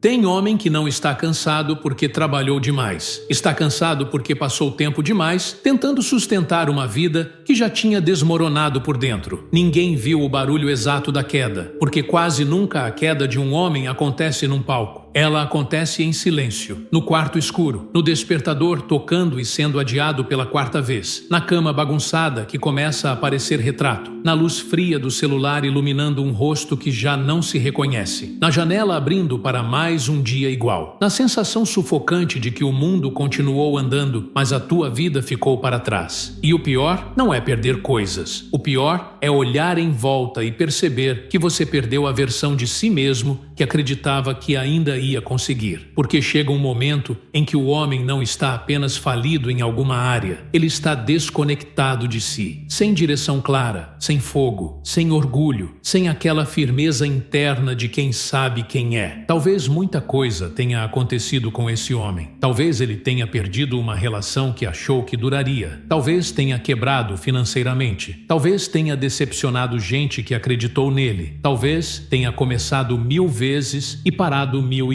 Tem homem que não está cansado porque trabalhou demais. Está cansado porque passou tempo demais tentando sustentar uma vida que já tinha desmoronado por dentro. Ninguém viu o barulho exato da queda, porque quase nunca a queda de um homem acontece num palco. Ela acontece em silêncio, no quarto escuro, no despertador tocando e sendo adiado pela quarta vez, na cama bagunçada que começa a aparecer retrato, na luz fria do celular iluminando um rosto que já não se reconhece, na janela abrindo para mais um dia igual, na sensação sufocante de que o mundo continuou andando, mas a tua vida ficou para trás. E o pior não é perder coisas. O pior é olhar em volta e perceber que você perdeu a versão de si mesmo que acreditava que ainda ia conseguir. Porque chega um momento em que o homem não está apenas falido em alguma área, ele está desconectado de si, sem direção clara, sem fogo, sem orgulho, sem aquela firmeza interna de quem sabe quem é. Talvez muita coisa tenha acontecido com esse homem. Talvez ele tenha perdido uma relação que achou que duraria. Talvez tenha quebrado financeiramente. Talvez tenha decepcionado gente que acreditou nele. Talvez tenha começado 1000 vezes e parado 1001.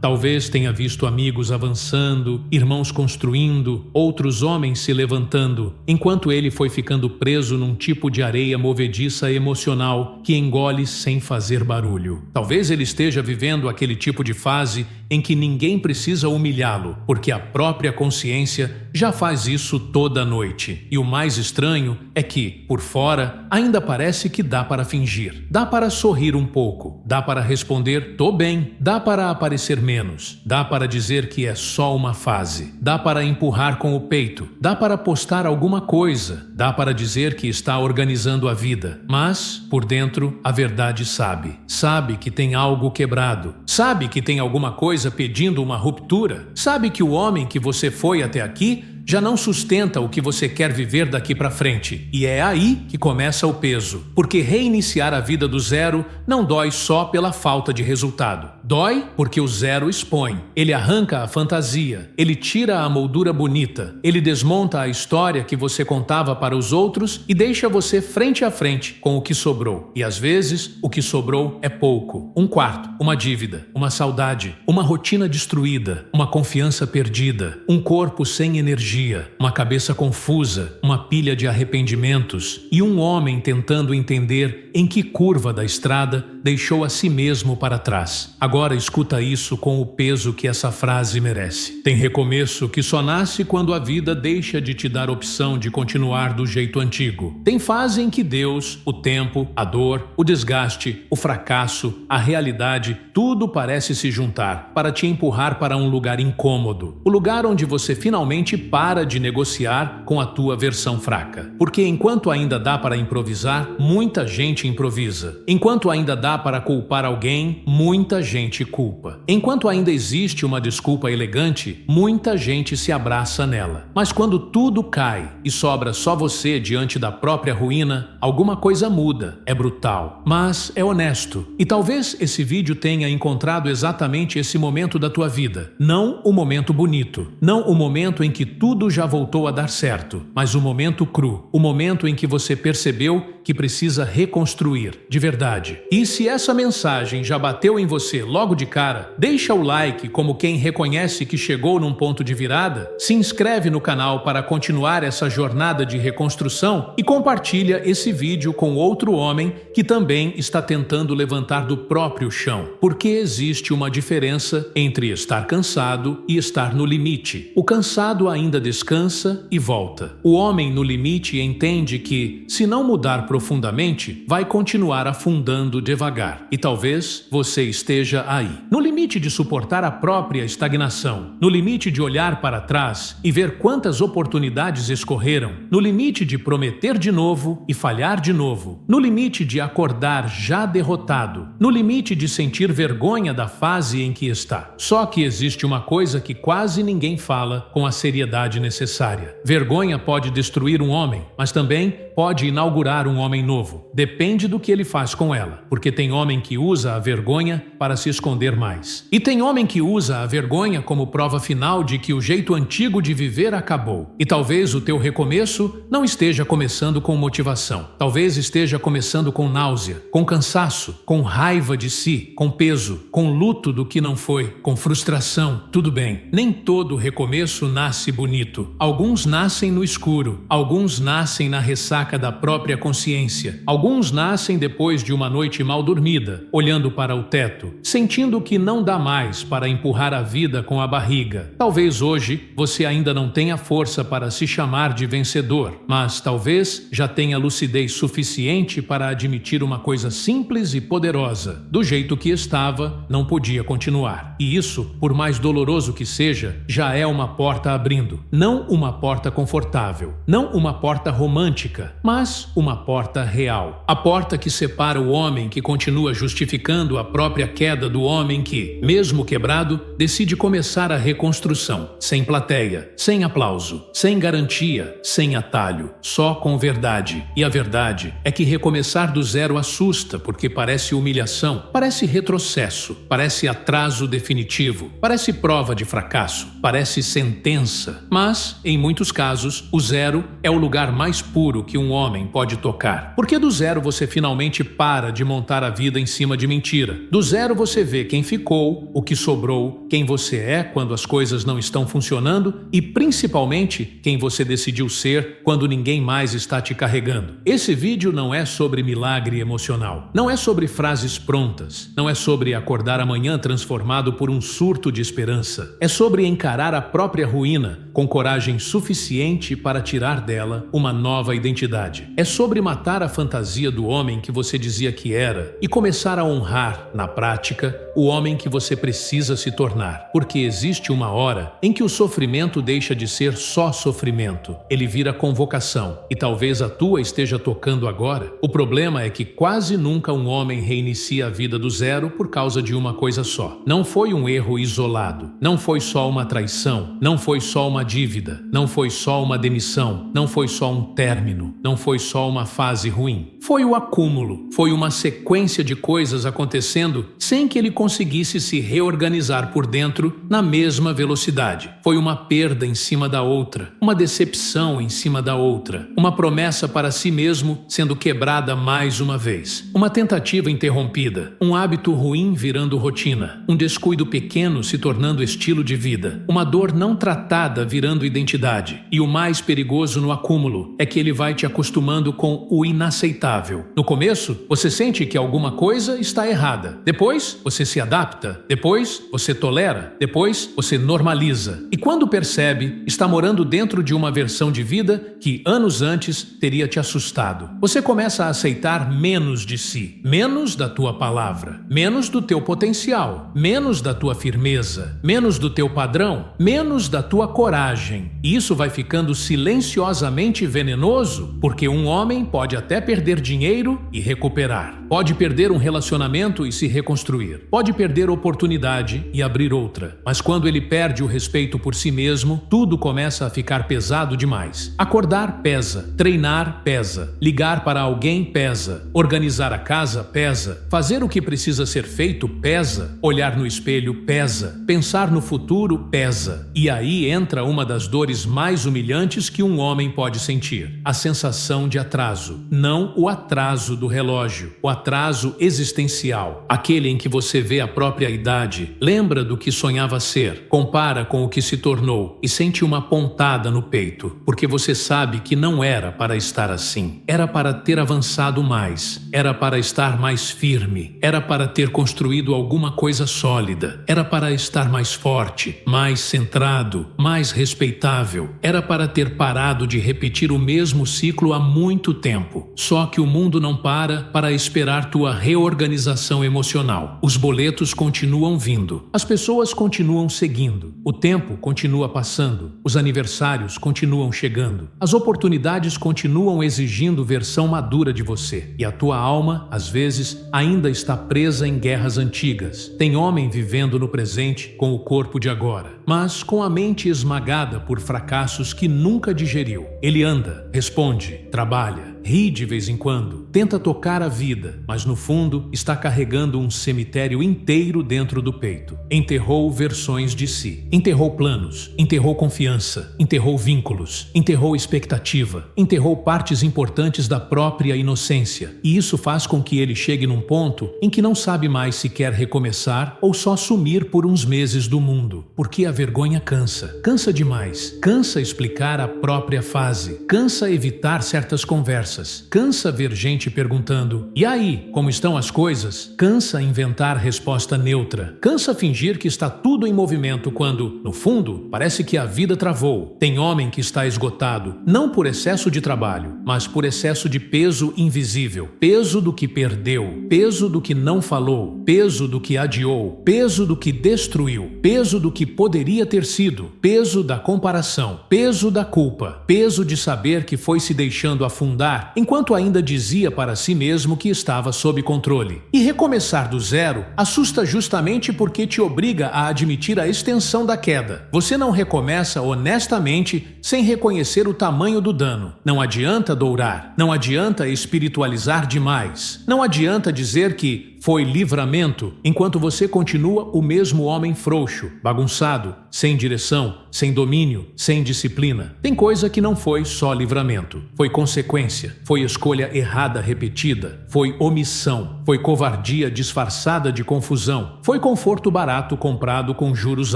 Talvez tenha visto amigos avançando, irmãos construindo, outros homens se levantando, enquanto ele foi ficando preso num tipo de areia movediça emocional que engole sem fazer barulho. Talvez ele esteja vivendo aquele tipo de fase em que ninguém precisa humilhá-lo, porque a própria consciência já faz isso toda noite. E o mais estranho é que, por fora, ainda parece que dá para fingir. Dá para sorrir um pouco. Dá para responder, tô bem. Dá para aparecer menos. Dá para dizer que é só uma fase. Dá para empurrar com o peito. Dá para postar alguma coisa. Dá para dizer que está organizando a vida. Mas, por dentro, a verdade sabe. Sabe que tem algo quebrado. Sabe que tem alguma coisa pedindo uma ruptura. Sabe que o homem que você foi até aqui já não sustenta o que você quer viver daqui para frente. E é aí que começa o peso. Porque reiniciar a vida do zero não dói só pela falta de resultado. Dói porque o zero expõe. Ele arranca a fantasia. Ele tira a moldura bonita. Ele desmonta a história que você contava para os outros e deixa você frente a frente com o que sobrou. E às vezes, o que sobrou é pouco. Um quarto, uma dívida, uma saudade, uma rotina destruída, uma confiança perdida, um corpo sem energia, uma cabeça confusa, uma pilha de arrependimentos e um homem tentando entender em que curva da estrada deixou a si mesmo para trás. Agora escuta isso com o peso que essa frase merece. Tem recomeço que só nasce quando a vida deixa de te dar opção de continuar do jeito antigo. Tem fase em que Deus, o tempo, a dor, o desgaste, o fracasso, a realidade, tudo parece se juntar para te empurrar para um lugar incômodo. O lugar onde você finalmente para de negociar com a tua versão fraca. Porque enquanto ainda dá para improvisar, muita gente improvisa. Enquanto ainda dá para culpar alguém, muita gente culpa. Enquanto ainda existe uma desculpa elegante, muita gente se abraça nela. Mas quando tudo cai e sobra só você diante da própria ruína, alguma coisa muda. É brutal, mas é honesto. E talvez esse vídeo tenha encontrado exatamente esse momento da tua vida. Não o momento bonito. Não o momento em que tudo já voltou a dar certo, mas o momento cru. O momento em que você percebeu que precisa reconstruir, de verdade. E se essa mensagem já bateu em você logo de cara, deixa o like como quem reconhece que chegou num ponto de virada, se inscreve no canal para continuar essa jornada de reconstrução e compartilha esse vídeo com outro homem que também está tentando levantar do próprio chão. Porque existe uma diferença entre estar cansado e estar no limite. O cansado ainda descansa e volta. O homem no limite entende que, se não mudar profundamente, vai continuar afundando devagar. E talvez você esteja aí, no limite de suportar a própria estagnação, no limite de olhar para trás e ver quantas oportunidades escorreram, no limite de prometer de novo e falhar de novo, no limite de acordar já derrotado, no limite de sentir vergonha da fase em que está. Só que existe uma coisa que quase ninguém fala com a seriedade necessária. Vergonha pode destruir um homem, mas também pode inaugurar um homem novo. Depende depende do que ele faz com ela, porque tem homem que usa a vergonha para se esconder mais. E tem homem que usa a vergonha como prova final de que o jeito antigo de viver acabou. E talvez o teu recomeço não esteja começando com motivação. Talvez esteja começando com náusea, com cansaço, com raiva de si, com peso, com luto do que não foi, com frustração. Tudo bem, nem todo recomeço nasce bonito. Alguns nascem no escuro, alguns nascem na ressaca da própria consciência, alguns nascem depois de uma noite mal dormida, olhando para o teto, sentindo que não dá mais para empurrar a vida com a barriga. Talvez hoje você ainda não tenha força para se chamar de vencedor, mas talvez já tenha lucidez suficiente para admitir uma coisa simples e poderosa. Do jeito que estava, não podia continuar. E isso, por mais doloroso que seja, já é uma porta abrindo. Não uma porta confortável, não uma porta romântica, mas uma porta real. A porta que separa o homem que continua justificando a própria queda do homem que, mesmo quebrado, decide começar a reconstrução, sem plateia, sem aplauso, sem garantia, sem atalho, só com verdade. E a verdade é que recomeçar do zero assusta, porque parece humilhação, parece retrocesso, parece atraso definitivo, parece prova de fracasso, parece sentença. Mas, em muitos casos, o zero é o lugar mais puro que um homem pode tocar. Porque do zero você finalmente para de montar a vida em cima de mentira. Do zero você vê quem ficou, o que sobrou, quem você é quando as coisas não estão funcionando e, principalmente, quem você decidiu ser quando ninguém mais está te carregando. Esse vídeo não é sobre milagre emocional. Não é sobre frases prontas. Não é sobre acordar amanhã transformado por um surto de esperança. É sobre encarar a própria ruína com coragem suficiente para tirar dela uma nova identidade. É sobre matar a fantasia do homem que você dizia que era e começar a honrar, na prática, o homem que você precisa se tornar. Porque existe uma hora em que o sofrimento deixa de ser só sofrimento. Ele vira convocação. E talvez a tua esteja tocando agora. O problema é que quase nunca um homem reinicia a vida do zero por causa de uma coisa só. Não foi um erro isolado. Não foi só uma traição. Não foi só uma dívida. Não foi só uma demissão. Não foi só um término. Não foi só uma fase ruim. Foi o acúmulo. Foi uma sequência de coisas acontecendo sem que ele conseguisse se reorganizar por dentro na mesma velocidade. Foi uma perda em cima da outra. Uma decepção em cima da outra. Uma promessa para si mesmo sendo quebrada mais uma vez. Uma tentativa interrompida. Um hábito ruim virando rotina. Um descuido pequeno se tornando estilo de vida. Uma dor não tratada virando identidade. E o mais perigoso no acúmulo é que ele vai te acostumando com o inaceitável. No começo, você sente que alguma coisa está errada. Depois, você se adapta. Depois, você tolera. Depois, você normaliza. E quando percebe, está morando dentro de uma versão de vida que anos antes teria te assustado. Você começa a aceitar menos de si, menos da tua palavra, menos do teu potencial, menos da tua firmeza, menos do teu padrão, menos da tua coragem. E isso vai ficando silenciosamente venenoso, porque um homem pode até perder dinheiro e recuperar. Pode perder um relacionamento e se reconstruir. Pode perder oportunidade e abrir outra. Mas quando ele perde o respeito por si mesmo, tudo começa a ficar pesado demais. Acordar pesa, treinar pesa, ligar para alguém pesa, organizar a casa pesa, fazer o que precisa ser feito pesa, olhar no espelho pesa, pensar no futuro pesa. E aí entra uma das dores mais humilhantes que um homem pode sentir: a sensação de atraso. Não o atraso do relógio, o atraso existencial, aquele em que você vê a própria idade, lembra do que sonhava ser, compara com o que se tornou e sente uma pontada no peito, porque você sabe que não era para estar assim. Era para ter avançado mais, era para estar mais firme, era para ter construído alguma coisa sólida, era para estar mais forte, mais centrado, mais respeitável, era para ter parado de repetir o mesmo ciclo há muito tempo. Só que o mundo não para esperar tua reorganização emocional. Os boletos continuam vindo, as pessoas continuam seguindo, o tempo continua passando, os aniversários continuam chegando, as oportunidades continuam exigindo versão madura de você, e a tua alma, às vezes, ainda está presa em guerras antigas. Tem homem vivendo no presente com o corpo de agora, mas com a mente esmagada por fracassos que nunca digeriu. Ele anda, responde, trabalha, ri de vez em quando, voando, tenta tocar a vida, mas no fundo está carregando um cemitério inteiro dentro do peito. Enterrou versões de si, enterrou planos, enterrou confiança, enterrou vínculos, enterrou expectativa, enterrou partes importantes da própria inocência. E isso faz com que ele chegue num ponto em que não sabe mais se quer recomeçar ou só sumir por uns meses do mundo. Porque a vergonha cansa, cansa demais, cansa explicar a própria fase, cansa evitar certas conversas, cansa ver gente perguntando: e aí, como estão as coisas? Cansa inventar resposta neutra, cansa fingir que está tudo em movimento quando, no fundo, parece que a vida travou. Tem homem que está esgotado, não por excesso de trabalho, mas por excesso de peso invisível, peso do que perdeu, peso do que não falou, peso do que adiou, peso do que destruiu, peso do que poderia ter sido, peso da comparação, peso da culpa, peso de saber que foi se deixando afundar enquanto ainda dizia para si mesmo que estava sob controle. E recomeçar do zero assusta justamente porque te obriga a admitir a extensão da queda. Você não recomeça honestamente sem reconhecer o tamanho do dano. Não adianta dourar, não adianta espiritualizar demais, não adianta dizer que foi livramento, enquanto você continua o mesmo homem frouxo, bagunçado, sem direção, sem domínio, sem disciplina. Tem coisa que não foi só livramento. Foi consequência, foi escolha errada repetida, foi omissão, foi covardia disfarçada de confusão, foi conforto barato comprado com juros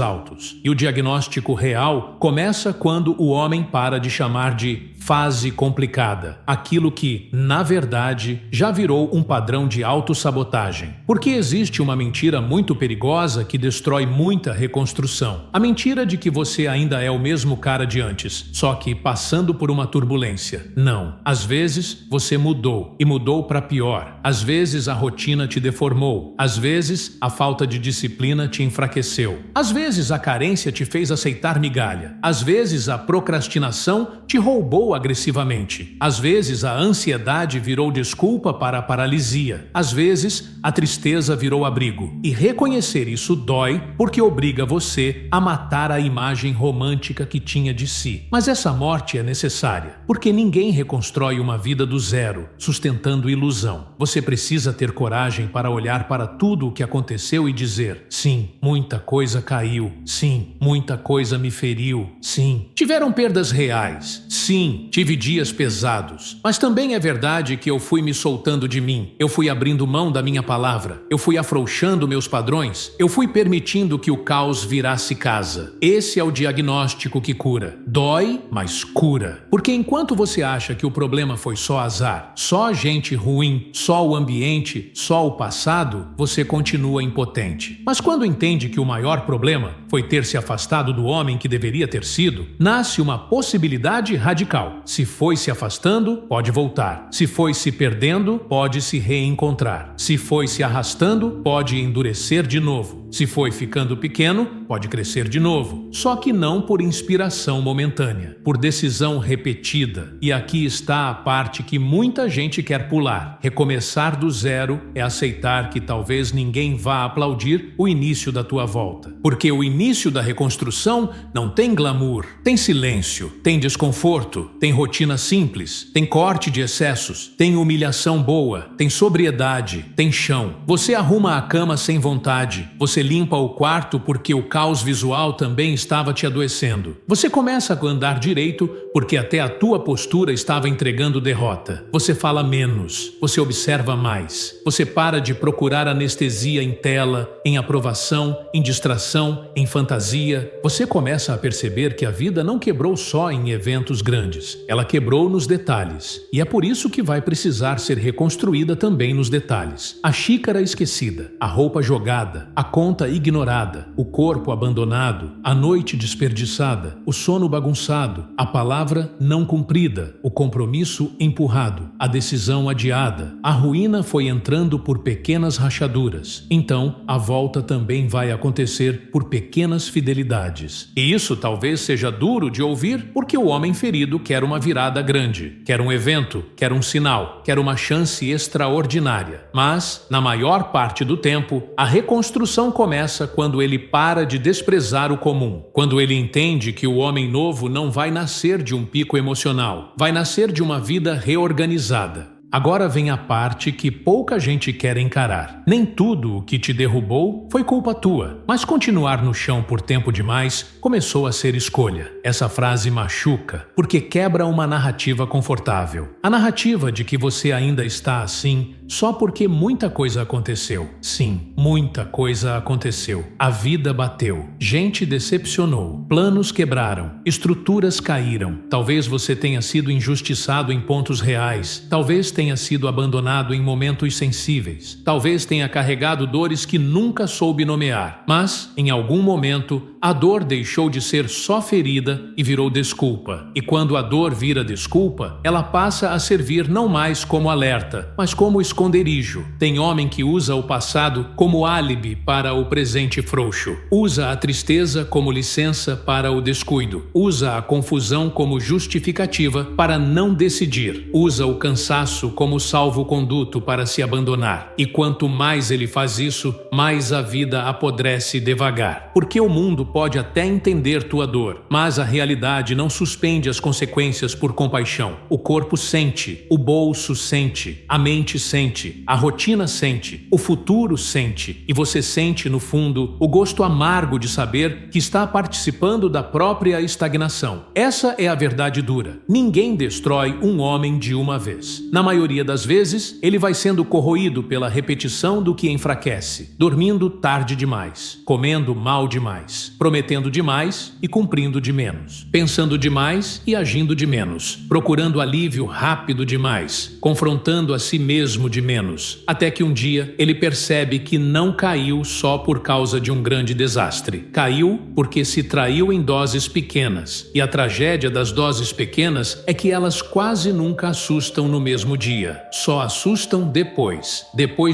altos. E o diagnóstico real começa quando o homem para de chamar de fase complicada aquilo que, na verdade, já virou um padrão de autossabotagem. Porque existe uma mentira muito perigosa que destrói muita reconstrução. A mentira de que você ainda é o mesmo cara de antes, só que passando por uma turbulência. Não. Às vezes, você mudou, e mudou para pior. Às vezes, a rotina te deformou. Às vezes, a falta de disciplina te enfraqueceu. Às vezes, a carência te fez aceitar migalha. Às vezes, a procrastinação te roubou agressivamente. Às vezes, a ansiedade virou desculpa para a paralisia. Às vezes, a tristeza virou abrigo. E reconhecer isso dói porque obriga você a matar a imagem romântica que tinha de si. Mas essa morte é necessária, porque ninguém reconstrói uma vida do zero, sustentando ilusão. Você precisa ter coragem para olhar para tudo o que aconteceu e dizer: sim, muita coisa caiu. Sim, muita coisa me feriu. Sim, tiveram perdas reais. Sim, tive dias pesados. Mas também é verdade que eu fui me soltando de mim. Eu fui abrindo mão da minha palavra. Eu fui afrouxando meus padrões. Eu fui permitindo que o caos virasse casa. Esse é o diagnóstico que cura. Dói, mas cura. Porque enquanto você acha que o problema foi só azar, só gente ruim, só o ambiente, só o passado, você continua impotente. Mas quando entende que o maior problema foi ter se afastado do homem que deveria ter sido, nasce uma possibilidade radical. Se foi se afastando, pode voltar. Se foi se perdendo, pode se reencontrar. Se foi se arrastando, pode endurecer de novo. Se foi ficando pequeno, pode crescer de novo. Só que não por inspiração momentânea, por decisão repetida. E aqui está a parte que muita gente quer pular. Recomeçar do zero é aceitar que talvez ninguém vá aplaudir o início da tua volta. Porque o início da reconstrução não tem glamour, tem silêncio, tem desconforto, tem rotina simples, tem corte de excessos, tem humilhação boa, tem sobriedade, tem chão. Você arruma a cama sem vontade, você limpa o quarto porque o caos visual também estava te adoecendo. Você começa a andar direito porque até a tua postura estava entregando derrota. Você fala menos, você observa mais. Você para de procurar anestesia em tela, em aprovação, em distração, em fantasia. Você começa a perceber que a vida não quebrou só em eventos grandes. Ela quebrou nos detalhes. E é por isso que vai precisar ser reconstruída também nos detalhes. A xícara esquecida, a roupa jogada, a conta ignorada, o corpo abandonado, a noite desperdiçada, o sono bagunçado, a palavra não cumprida, o compromisso empurrado, a decisão adiada. A ruína foi entrando por pequenas rachaduras. Então, a volta também vai acontecer por pequenas fidelidades. E isso talvez seja duro de ouvir porque o homem ferido quer uma virada grande, quer um evento, quer um sinal, quer uma chance extraordinária. Mas, na maior parte do tempo, a reconstrução começa quando ele para de desprezar o comum, quando ele entende que o homem novo não vai nascer de um pico emocional, vai nascer de uma vida reorganizada. Agora vem a parte que pouca gente quer encarar. Nem tudo o que te derrubou foi culpa tua, mas continuar no chão por tempo demais começou a ser escolha. Essa frase machuca, porque quebra uma narrativa confortável. A narrativa de que você ainda está assim só porque muita coisa aconteceu. Sim, muita coisa aconteceu. A vida bateu, gente decepcionou, planos quebraram, estruturas caíram. Talvez você tenha sido injustiçado em pontos reais, talvez tenha sido abandonado em momentos sensíveis, talvez tenha carregado dores que nunca soube nomear, mas, em algum momento, a dor deixou de ser só ferida e virou desculpa. E quando a dor vira desculpa, ela passa a servir não mais como alerta, mas como esconderijo. Tem homem que usa o passado como álibi para o presente frouxo. Usa a tristeza como licença para o descuido. Usa a confusão como justificativa para não decidir. Usa o cansaço como salvo-conduto para se abandonar. E quanto mais ele faz isso, mais a vida apodrece devagar. Porque o mundo pode até entender tua dor, mas a realidade não suspende as consequências por compaixão. O corpo sente, o bolso sente, a mente sente, a rotina sente, o futuro sente, e você sente, no fundo, o gosto amargo de saber que está participando da própria estagnação. Essa é a verdade dura. Ninguém destrói um homem de uma vez. Na maioria das vezes, ele vai sendo corroído pela repetição do que enfraquece, dormindo tarde demais, comendo mal demais, prometendo demais e cumprindo de menos, pensando demais e agindo de menos, procurando alívio rápido demais, confrontando a si mesmo de menos, até que um dia ele percebe que não caiu só por causa de um grande desastre. Caiu porque se traiu em doses pequenas, e a tragédia das doses pequenas é que elas quase nunca assustam no mesmo dia, só assustam depois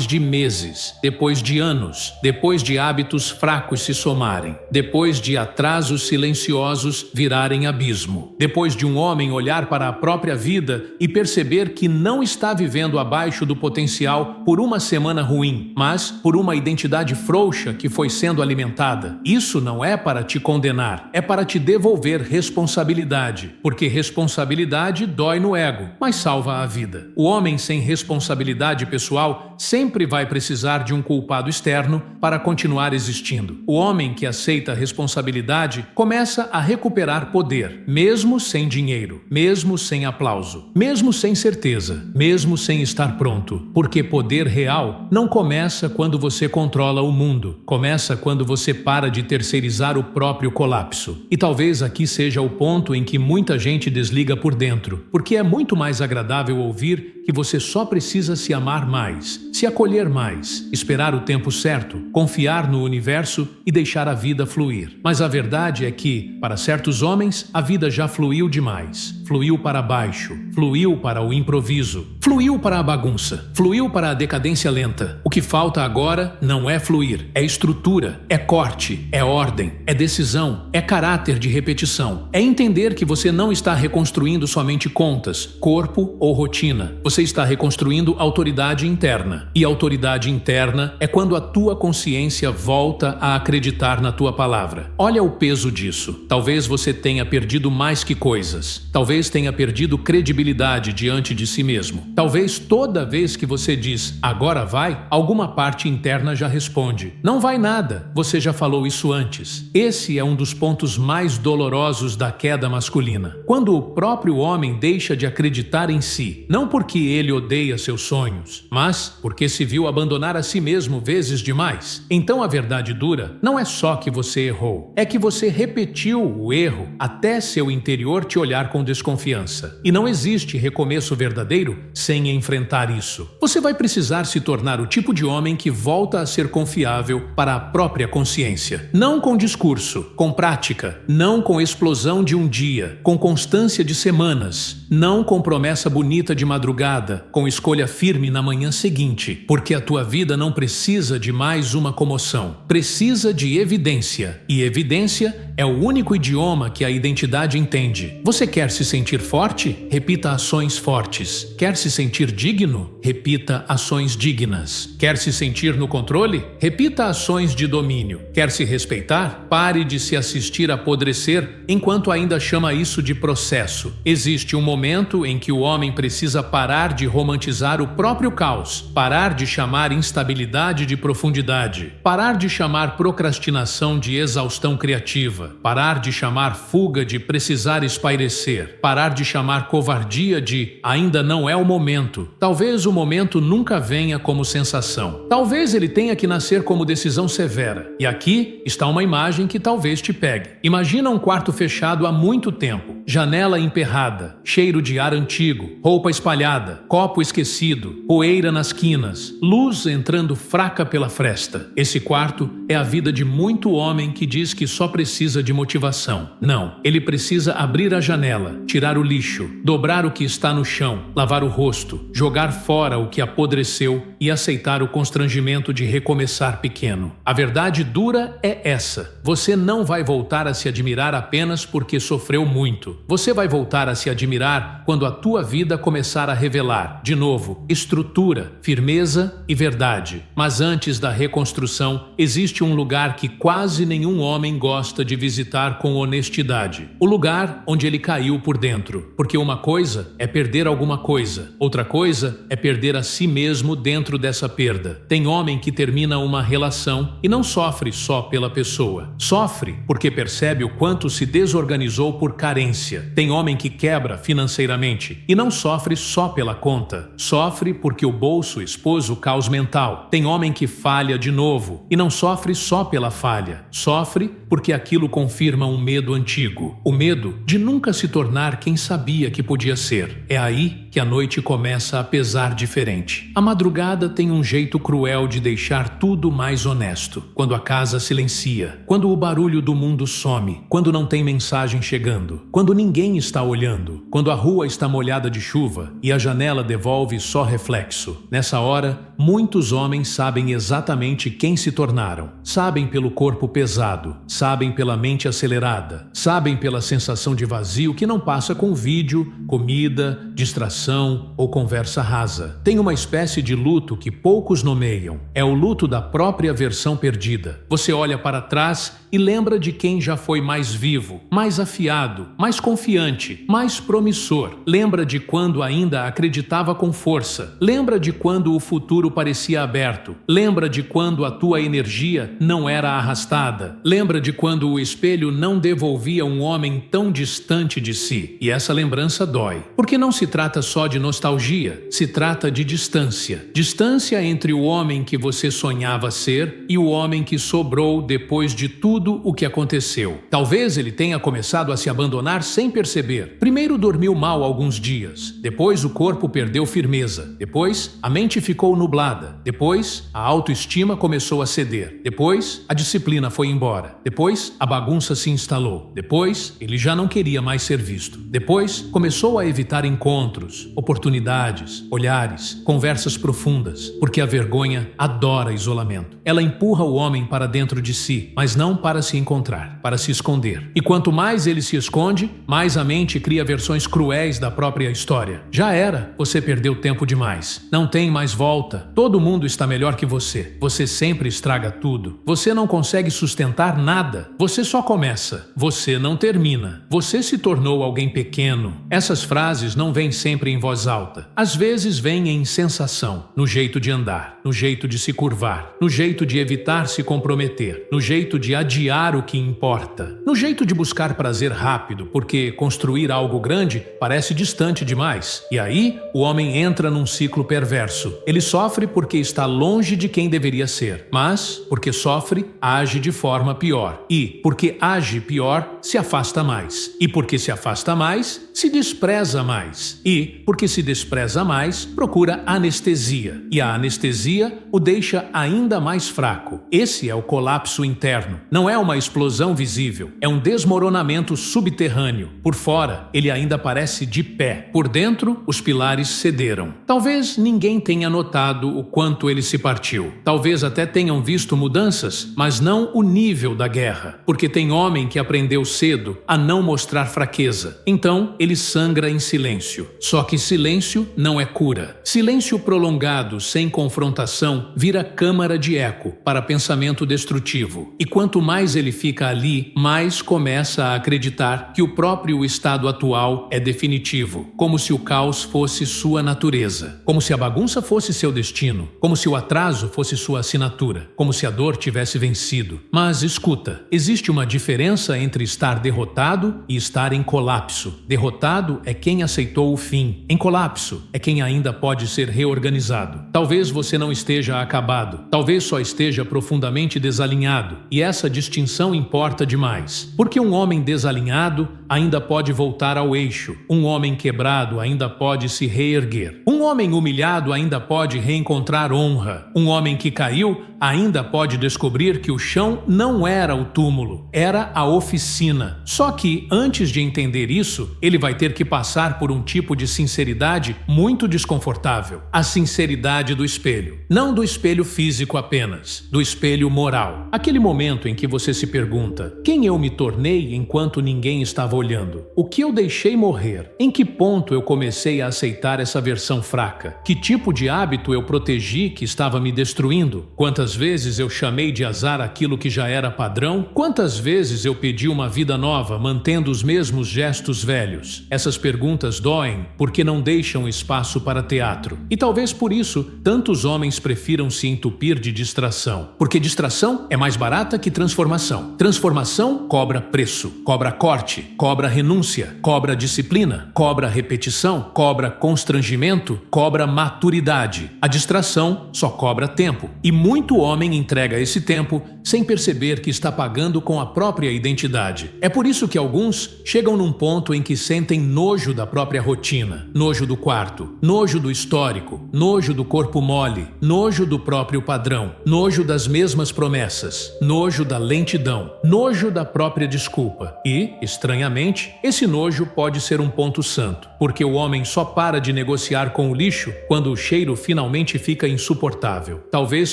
de meses, depois de anos, depois de hábitos fracos se somarem, depois de atrasos silenciosos virarem abismo, depois de um homem olhar para a própria vida e perceber que não está vivendo abaixo do potencial por uma semana ruim, mas por uma identidade frouxa que foi sendo alimentada. Isso não é para te condenar, é para te devolver responsabilidade, porque responsabilidade dói no ego, mas salva a vida. O homem sem responsabilidade pessoal sempre vai precisar de um culpado externo para continuar existindo. O homem que aceita a responsabilidade começa a recuperar poder, mesmo sem dinheiro, mesmo sem aplauso, mesmo sem certeza, mesmo sem estar pronto, porque poder real não começa quando você controla o mundo, começa quando você para de terceirizar o próprio colapso. E talvez aqui seja o ponto em que muita gente desliga por dentro, porque é muito mais agradável ouvir que você só precisa se amar mais, se acolher mais, esperar o tempo certo, confiar no universo e deixar a vida fluir. Mas a verdade é que, para certos homens, a vida já fluiu demais. Fluiu para baixo, fluiu para o improviso, fluiu para a bagunça, fluiu para a decadência lenta. O que falta agora não é fluir, é estrutura, é corte, é ordem, é decisão, é caráter de repetição. É entender que você não está reconstruindo somente contas, corpo ou rotina. Você está reconstruindo autoridade interna. E autoridade interna é quando a tua consciência volta a acreditar na tua palavra. Olha o peso disso. Talvez você tenha perdido mais que coisas. Talvez tenha perdido credibilidade diante de si mesmo. Talvez toda vez que você diz, agora vai, alguma parte interna já responde, não vai nada, você já falou isso antes. Esse é um dos pontos mais dolorosos da queda masculina. Quando o próprio homem deixa de acreditar em si, não porque ele odeia seus sonhos, mas porque se viu abandonar a si mesmo vezes demais. Então a verdade dura não é só que você errou, é que você repetiu o erro até seu interior te olhar com desconfiança. E não existe recomeço verdadeiro sem enfrentar isso. Você vai precisar se tornar o tipo de homem que volta a ser confiável para a própria consciência. Não com discurso, com prática, não com explosão de um dia, com constância de semanas, não com promessa bonita de madrugada, com escolha firme na manhã seguinte, porque a tua vida não precisa de mais uma comoção, precisa de evidência, e evidência É o único idioma que a identidade entende. Você quer se sentir forte? Repita ações fortes. Quer se sentir digno? Repita ações dignas. Quer se sentir no controle? Repita ações de domínio. Quer se respeitar? Pare de se assistir apodrecer enquanto ainda chama isso de processo. Existe um momento em que o homem precisa parar de romantizar o próprio caos, parar de chamar instabilidade de profundidade, parar de chamar procrastinação de exaustão criativa, parar de chamar fuga de precisar espairecer, parar de chamar covardia de ainda não é o momento. Talvez o momento nunca venha como sensação. Talvez ele tenha que nascer como decisão severa. E aqui está uma imagem que talvez te pegue. Imagina um quarto fechado há muito tempo, janela emperrada, cheiro de ar antigo, roupa espalhada, copo esquecido, poeira nas quinas, luz entrando fraca pela fresta. Esse quarto é a vida de muito homem que diz que só precisa de motivação. Não, ele precisa abrir a janela, tirar o lixo, dobrar o que está no chão, lavar o rosto, jogar fora o que apodreceu e aceitar o constrangimento de recomeçar pequeno. A verdade dura é essa: você não vai voltar a se admirar apenas porque sofreu muito. Você vai voltar a se admirar quando a tua vida começar a revelar, de novo, estrutura, firmeza e verdade. Mas antes da reconstrução, existe um lugar que quase nenhum homem gosta de visitar com honestidade. O lugar onde ele caiu por dentro. Porque uma coisa é perder alguma coisa, outra coisa é perder a si mesmo dentro dessa perda. Tem homem que termina uma relação e não sofre só pela pessoa. Sofre porque percebe o quanto se desorganizou por carência. Tem homem que quebra financeiramente e não sofre só pela conta. Sofre porque o bolso expôs o caos mental. Tem homem que falha de novo e não sofre só pela falha. Sofre porque aquilo confirma um medo antigo. O medo de nunca se tornar quem sabia que podia ser. É aí que a noite começa a pesar diferente. A madrugada tem um jeito cruel de deixar tudo mais honesto. Quando a casa silencia, quando o barulho do mundo some, quando não tem mensagem chegando, quando ninguém está olhando, quando a rua está molhada de chuva e a janela devolve só reflexo. Nessa hora, muitos homens sabem exatamente quem se tornaram. Sabem pelo corpo pesado, sabem pela mente acelerada, sabem pela sensação de vazio que não passa com vídeo, comida, distração ou conversa rasa. Tem uma espécie de luto que poucos nomeiam. É o luto da própria versão perdida. Você olha para trás e lembra de quem já foi mais vivo, mais afiado, mais confiante, mais promissor. Lembra de quando ainda acreditava com força. Lembra de quando o futuro parecia aberto. Lembra de quando a tua energia não era arrastada. Lembra de quando o espelho não devolvia um homem tão distante de si. E essa lembrança dói. Porque não se trata só de nostalgia, se trata de distância. Distância entre o homem que você sonhava ser e o homem que sobrou depois de tudo o que aconteceu. Talvez ele tenha começado a se abandonar sem perceber. Primeiro dormiu mal alguns dias, depois o corpo perdeu firmeza, depois a mente ficou nublada, depois a autoestima começou a ceder, depois a disciplina foi embora, depois a bagunça se instalou, depois ele já não queria mais ser visto, depois começou a evitar encontros, oportunidades, olhares, conversas profundas, porque a vergonha adora isolamento. Ela empurra o homem para dentro de si, mas não para se encontrar, para se esconder. E quanto mais ele se esconde, mais a mente cria versões cruéis da própria história. Já era, você perdeu tempo demais. Não tem mais volta. Todo mundo está melhor que você. Você sempre estraga tudo. Você não consegue sustentar nada. Você só começa. Você não termina. Você se tornou alguém pequeno. Essas frases não vêm sempre em voz alta. Às vezes vêm em sensação, no jeito de andar, no jeito de se curvar, no jeito de evitar se comprometer, no jeito de adiar o que importa, no jeito de buscar prazer rápido, porque construir algo grande parece distante demais. E aí, o homem entra num ciclo perverso. Ele sofre porque está longe de quem deveria ser, mas, porque sofre, age de forma pior. E, porque age pior, se afasta mais. E porque se afasta mais, se despreza mais. E, porque se despreza mais, procura anestesia. E a anestesia o deixa ainda mais fraco. Esse é o colapso interno. Não é uma explosão visível, é um desmoronamento subterrâneo. tamanho. Por fora, ele ainda parece de pé. Por dentro, os pilares cederam. Talvez ninguém tenha notado o quanto ele se partiu. Talvez até tenham visto mudanças, mas não o nível da guerra. Porque tem homem que aprendeu cedo a não mostrar fraqueza. Então, ele sangra em silêncio. Só que silêncio não é cura. Silêncio prolongado, sem confrontação, vira câmara de eco para pensamento destrutivo. E quanto mais ele fica ali, mais começa a acreditar que o próprio estado atual é definitivo, como se o caos fosse sua natureza, como se a bagunça fosse seu destino, como se o atraso fosse sua assinatura, como se a dor tivesse vencido. Mas escuta, existe uma diferença entre estar derrotado e estar em colapso. Derrotado é quem aceitou o fim. Em colapso é quem ainda pode ser reorganizado. Talvez você não esteja acabado, talvez só esteja profundamente desalinhado, e essa distinção importa demais, porque um homem desalinhado ainda pode voltar ao eixo, um homem quebrado ainda pode se reerguer, um homem humilhado ainda pode reencontrar honra, um homem que caiu ainda pode descobrir que o chão não era o túmulo, era a oficina. Só que, antes de entender isso, ele vai ter que passar por um tipo de sinceridade muito desconfortável. A sinceridade do espelho. Não do espelho físico apenas, do espelho moral. Aquele momento em que você se pergunta: quem eu me tornei enquanto ninguém estava olhando? O que eu deixei morrer? Em que ponto eu comecei a aceitar essa versão fraca? Que tipo de hábito eu protegi que estava me destruindo? Quantas vezes eu chamei de azar aquilo que já era padrão? Quantas vezes eu pedi uma vida nova mantendo os mesmos gestos velhos? Essas perguntas doem porque não deixam espaço para teatro. E talvez por isso tantos homens prefiram se entupir de distração. Porque distração é mais barata que transformação. Transformação cobra preço, cobra corte, cobra renúncia, cobra disciplina, cobra repetição, cobra constrangimento, cobra maturidade. A distração só cobra tempo. E muito homem entrega esse tempo sem perceber que está pagando com a própria identidade. É por isso que alguns chegam num ponto em que sentem nojo da própria rotina, nojo do quarto, nojo do histórico, nojo do corpo mole, nojo do próprio padrão, nojo das mesmas promessas, nojo da lentidão, nojo da própria desculpa. E, estranhamente, esse nojo pode ser um ponto santo, porque o homem só para de negociar com o lixo quando o cheiro finalmente fica insuportável. Talvez